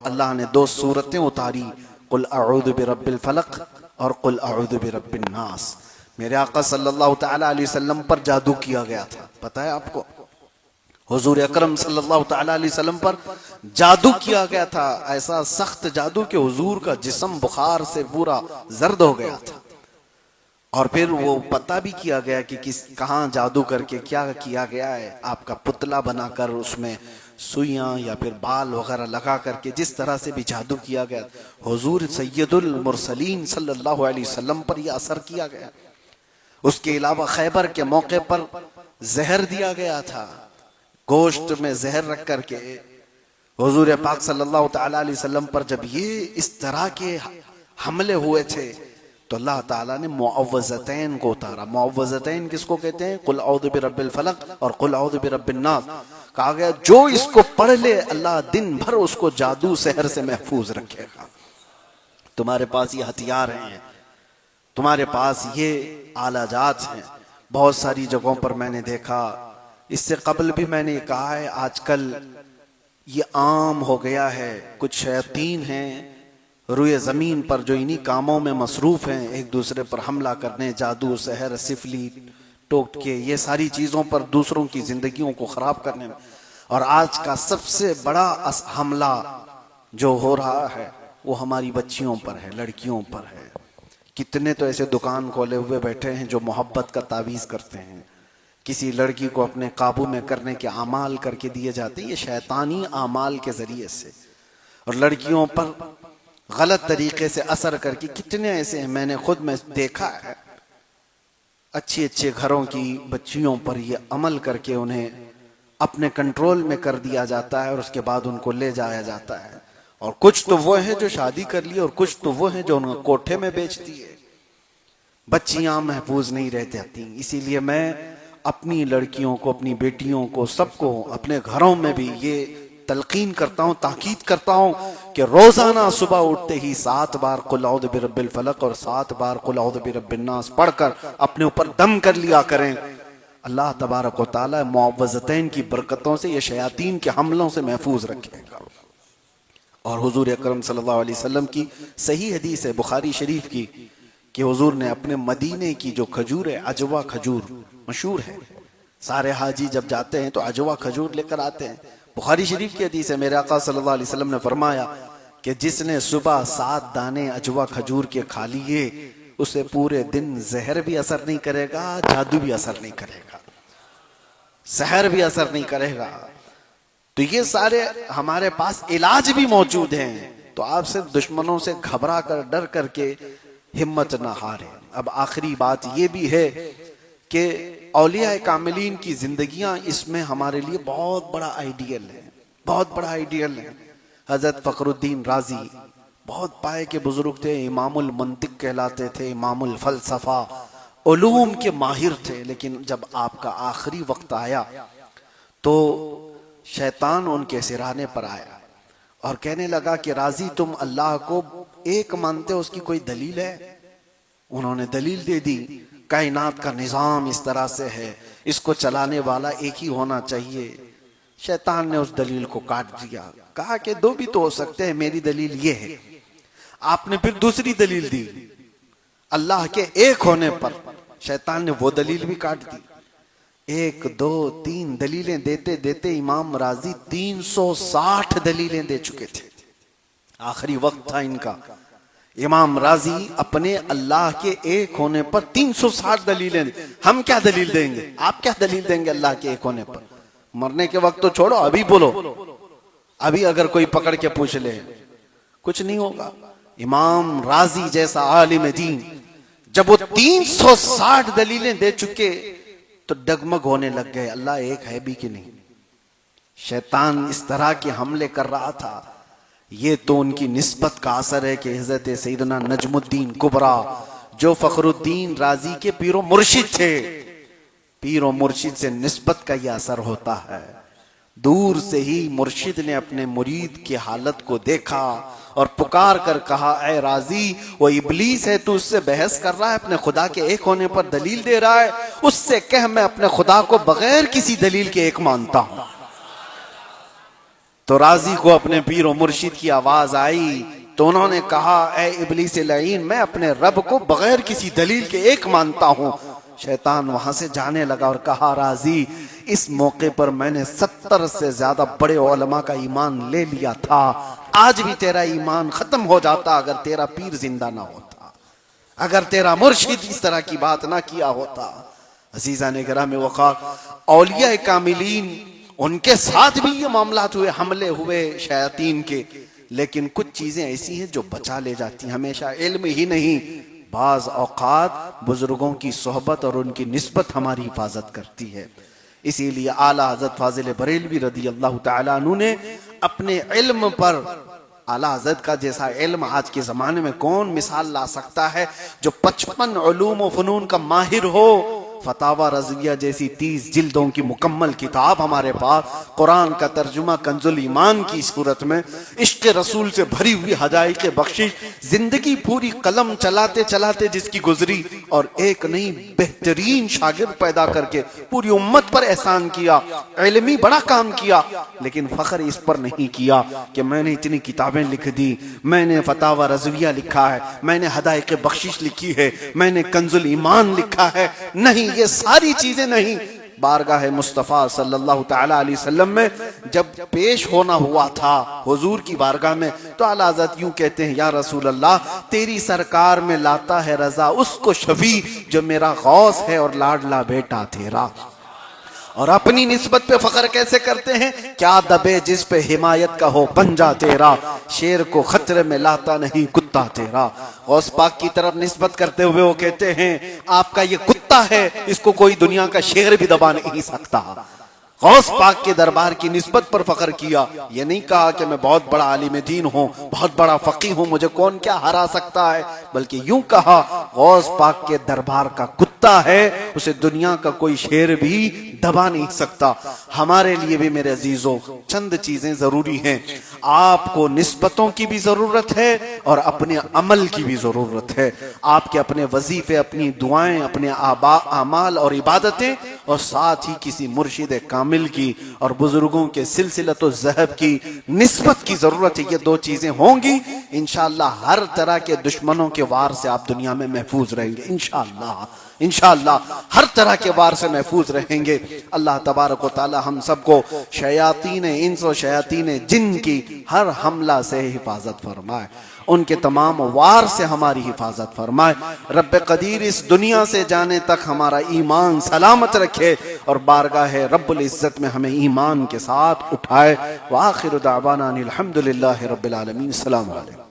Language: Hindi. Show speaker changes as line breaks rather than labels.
अल्लाह ने दो सूरतें उतारी, कुल अऊज़ु बिरब्बिल फलक और कुल अऊज़ु बिरब्बिन नास। मेरे आका सल्लल्लाहु तआला अलैहि वसल्लम पर जादू किया गया था, पता है आपको? हुजूर अकरम सल्लल्लाहु तआला अलैहि वसल्लम पर जादू किया गया था, ऐसा सख्त जादू कि हुजूर का जिस्म बुखार से पूरा जर्द हो गया था। और फिर वो पता भी किया गया कि किस कहाँ जादू करके क्या किया गया है, आपका पुतला बनाकर उसमें सुइयां या फिर बाल वगैरह लगा करके जिस तरह से भी जादू किया गया, हुजूर सैयदुल मुरसलीन सल्लल्लाहु अलैहि वसल्लम पर यह असर किया गया। उसके अलावा खैबर के मौके पर जहर दिया गया था, गोश्त में जहर रख करके। हुजूर पाक सल्लल्लाहु तआला अलैहि वसल्लम पर जब ये इस तरह के हमले हुए थे तो अल्लाह ताला ने मुअव्वज़तैन को उतारा। मुअव्वज़तैन किसको कहते हैं? कुल औज़ु बिरब्बिल फलक और कुल औज़ु बिरब्बिन नास। कहा गया जो इसको पढ़ ले अल्लाह दिन भर उसको जादू सहर से महफूज रखेगा। तुम्हारे पास ये हथियार हैं, तुम्हारे पास ये आलाजात हैं। बहुत सारी जगहों पर मैंने देखा, इससे कबल भी मैंने कहा है, आजकल ये आम हो गया है। कुछ शैतान हैं रुए ज़मीन पर जो इन्हीं कामों में मसरूफ़ हैं, एक दूसरे पर हमला करने, जादू सहर सिफली टोटके, ये सारी चीज़ों पर दूसरों की ज़िंदगियों को ख़राब करने में। और आज का सबसे बड़ा हमला जो हो रहा है वो हमारी बच्चियों पर है, लड़कियों पर है। कितने तो ऐसे दुकान खोले हुए बैठे हैं जो मोहब्बत का तावीज़ करते हैं, किसी लड़की को अपने काबू में करने के आमाल करके दिए जाते हैं, ये शैतानी आमाल के ज़रिए से। और लड़कियों पर गलत तरीके से असर करके कितने ऐसे हैं, मैंने खुद में देखा है। अच्छे अच्छे घरों की बच्चियों पर ये अमल करके उन्हें अपने कंट्रोल में कर दिया जाता है और उसके बाद उनको ले जाया जाता है। और कुछ तो वो है जो शादी कर ली और कुछ तो वो है जो उनको कोठे में बेच दिए। बच्चियां महफूज नहीं रह जाती। इसीलिए मैं अपनी लड़कियों को, अपनी बेटियों को, सबको अपने घरों में भी ये तलकीन करता हूँ, ताकीद करता हूँ कि रोजाना सुबह उठते ही 7 बार कुल औज़ु बिरब्बिल फलक और 7 बार कुल औज़ु बिरब्बिन नास पढ़कर अपने ऊपर दम कर लिया करें। अल्लाह तबारक व तआला मुअव्वज़तैन की बरकतों से ये शयातीन के हमलों से महफूज रखेगा। और हुजूर अकरम सल्लल्लाहु अलैहि वसल्लम की सही हदीस है बुखारी शरीफ की कि हुजूर ने अपने मदीने की जो खजूर है, अजवा खजूर मशहूर है, सारे हाजी जब जाते हैं तो अजवा खजूर लेकर आते हैं। बुखारी शरीफ की हदीस है, मेरे आका सल्लल्लाहु अलैहि वसल्लम ने फरमाया कि जिसने सुबह 7 दाने अजवा खजूर के खा लिए उसे पूरे दिन जहर भी असर नहीं करेगा, जादू भी असर नहीं करेगा, सहर भी असर नहीं करेगा। तो ये सारे हमारे पास इलाज भी मौजूद हैं। तो आप सिर्फ दुश्मनों से घबरा कर, डर करके हिम्मत ना हारे। अब आखिरी बात ये भी है कि औलिया कामिलीन की जिंदगियां इसमें हमारे लिए बहुत बड़ा आइडियल है, बहुत बड़ा आइडियल है। हजरत फखरुद्दीन राजी बहुत पाए के बुजुर्ग थे, इमामुल मंतिक कहलाते थे, इमामुल फलसफा, उलूम के माहिर थे। लेकिन जब आपका आखिरी वक्त आया तो शैतान उनके सिराने पर आया और कहने लगा कि राजी तुम अल्लाह को एक मानते हो, उसकी कोई दलील है? उन्होंने दलील दे दी, कायनात का निजाम इस तरह से है, इसको चलाने वाला एक ही होना चाहिए। शैतान ने उस दलील को काट दिया, कहा कि दो भी तो हो सकते हैं, मेरी दलील ये है। आपने फिर दूसरी दलील दी अल्लाह के एक होने पर, शैतान ने वो दलील भी काट दी। 1 2 3 दलीलें देते देते इमाम राजी 360 दलीलें दे चुके थे। आखिरी वक्त था इनका। इमाम राजी अपने अल्लाह के एक होने पर 360 दलीलें। हम क्या दलील देंगे, आप क्या दलील देंगे अल्लाह के एक होने पर? मरने के वक्त तो छोड़ो, अभी बोलो, अभी अगर कोई पकड़ के पूछ ले कुछ नहीं होगा। इमाम राजी जैसा आलिम दीन जब वो 360 दलीलें दे चुके तो डगमग होने लग गए, अल्लाह एक है भी कि नहीं। शैतान इस तरह के हमले कर रहा था। ये तो उनकी निस्बत का असर है कि हज़रत सैयदना नजमुद्दीन कुबरा जो फखरुद्दीन राजी के पीरो मुर्शिद थे, पीरो मुर्शिद से निस्बत का यह असर होता है। दूर से ही मुर्शिद ने अपने मुरीद की हालत को देखा और पुकार कर कहा, ऐ राजी वो इबलीस है, तू उससे बहस कर रहा है, अपने खुदा के एक होने पर दलील दे रहा है, उससे कह मैं अपने खुदा को बगैर किसी दलील के एक मानता हूं। तो राजी को अपने पीर और मुर्शिद की आवाज आई तो उन्होंने कहा, ए इब्लीस लईन, मैं अपने रब को बगैर किसी दलील के एक मानता हूं। शैतान वहां से जाने लगा और कहा, राजी, इस मौके पर मैंने 70 से ज्यादा बड़े उलमा का ईमान ले लिया था, आज भी तेरा ईमान खत्म हो जाता अगर तेरा पीर जिंदा ना होता, अगर तेरा मुर्शिद इस तरह की बात ना किया होता। अजीजा ने गिराम वक़ार, औलिया कामिलीन उनके साथ भी ये मामलात हुए, हमले हुए शयातीन के, लेकिन कुछ चीजें ऐसी हैं जो बचा ले जाती हैं। हमेशा इल्म ही नहीं, बाज औकात बुजुर्गों की सोहबत और उनकी निस्बत हमारी हिफाजत करती है। इसीलिए आला हज़रत फाजिल बरेलवी रदी अल्लाह तआला अन्हु ने अपने इल्म पर, आला हज़रत का जैसा इल्म आज के ज़माने में कौन मिसाल ला सकता है, जो 55 उलूम व फ़नून का माहिर हो। फतावा रज़विया जैसी 30 जिल्दों की मुकम्मल किताब हमारे पास, कुरान का तर्जुमा कंजुल ईमान की सूरत में, इश्क रसूल से भरी हुई हदायक़ बख्शिश, जिंदगी पूरी कलम चलाते चलाते जिसकी गुजरी, और एक नहीं बेहतरीन शागिर्द पैदा करके पूरी उम्मत पर एहसान किया, इल्मी बड़ा काम किया, लेकिन फख्र इस पर नहीं किया कि मैंने इतनी किताबें लिख दी, मैंने फतावा रज़विया लिखा है, मैंने हदायक़ बख्शिश लिखी है, मैंने कंजुल ईमान लिखा है। नहीं, ये सारी चीजें नहीं। बारगाह मुस्तफ़ा सल्लल्लाहु तआला अलैहि वसल्लम में जब पेश होना हुआ था हुजूर की बारगाह में, तो आला हज़रत यूं कहते हैं, या रसूल अल्लाह, तेरी सरकार में लाता है रजा उसको शफी जो मेरा गौस है और लाडला बेटा तेरा। और अपनी निस्बत पे फख्र कैसे करते हैं, क्या दबे जिस पे हिमायत का हो पंजा तेरा, शेर को खतरे में लाता नहीं कुत्ता तेरा। गौस पाक की तरफ निस्बत करते हुए वो कहते हैं, आपका ये कुत्ता है, इसको कोई दुनिया का शेर भी दबा नहीं सकता। गौस पाक के दरबार की निस्बत पर फख्र किया। ये नहीं कहा कि मैं बहुत बड़ा आलिम दीन हूँ, बहुत बड़ा फकीह हूँ, मुझे कौन क्या हरा सकता है, बल्कि यूं कहा, गौस पाक के दरबार का कुत्ता है, उसे दुनिया का कोई शेर भी दबा नहीं सकता। हमारे लिए भी मेरे अजीजों चंद चीजें जरूरी हैं। आपको निस्बतों की भी जरूरत है और अपने अमल की भी जरूरत है। आपके अपने वजीफे, अपनी दुआएं, अपने आमाल और इबादतें, और साथ ही किसी मुर्शिद कामिल की और बुजुर्गों के सिलसिलतो ज़हब की निस्बत की जरूरत है। ये दो चीजें होंगी, इंशाअल्लाह हर तरह के दुश्मनों के वार से आप दुनिया में महफूज रहेंगे। इंशाअल्लाह इंशाअल्लाह हर तरह के वार से महफूज रहेंगे। अल्लाह तबारक व तआला हम सबको शयातीन इंस व शयातीन जिन की हर हमला से हिफाजत फरमाए, उनके तमाम वार से हमारी हिफाजत फरमाए। रब्बे कदीर इस दुनिया से जाने तक हमारा ईमान सलामत रखे और बारगाह रब्बुल इज्जत में हमें ईमान के साथ उठाए। व आखिर दावाना अनिल हम्दुलिल्लाहि रब्बिल आलमीन। अस्सलामु अलैकुम।